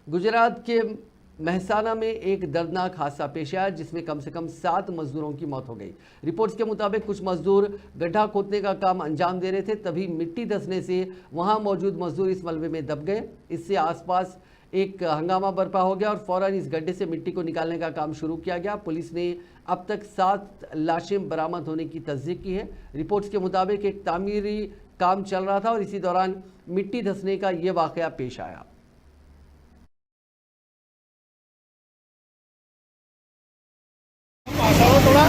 गुजरात के मेहसाना में एक दर्दनाक हादसा पेश आया जिसमें कम से कम 7 मजदूरों की मौत हो गई। रिपोर्ट्स के मुताबिक कुछ मजदूर गड्ढा खोदने का काम अंजाम दे रहे थे, तभी मिट्टी धंसने से वहां मौजूद मजदूर इस मलबे में दब गए। इससे आसपास एक हंगामा बर्पा हो गया और फौरन इस गड्ढे से मिट्टी को निकालने का काम शुरू किया गया। पुलिस ने अब तक 7 लाशें बरामद होने की तस्दीक की है। रिपोर्ट्स के मुताबिक एक तामीरी काम चल रहा था और इसी दौरान मिट्टी धंसने का यह वाकया पेश आया। थोड़ा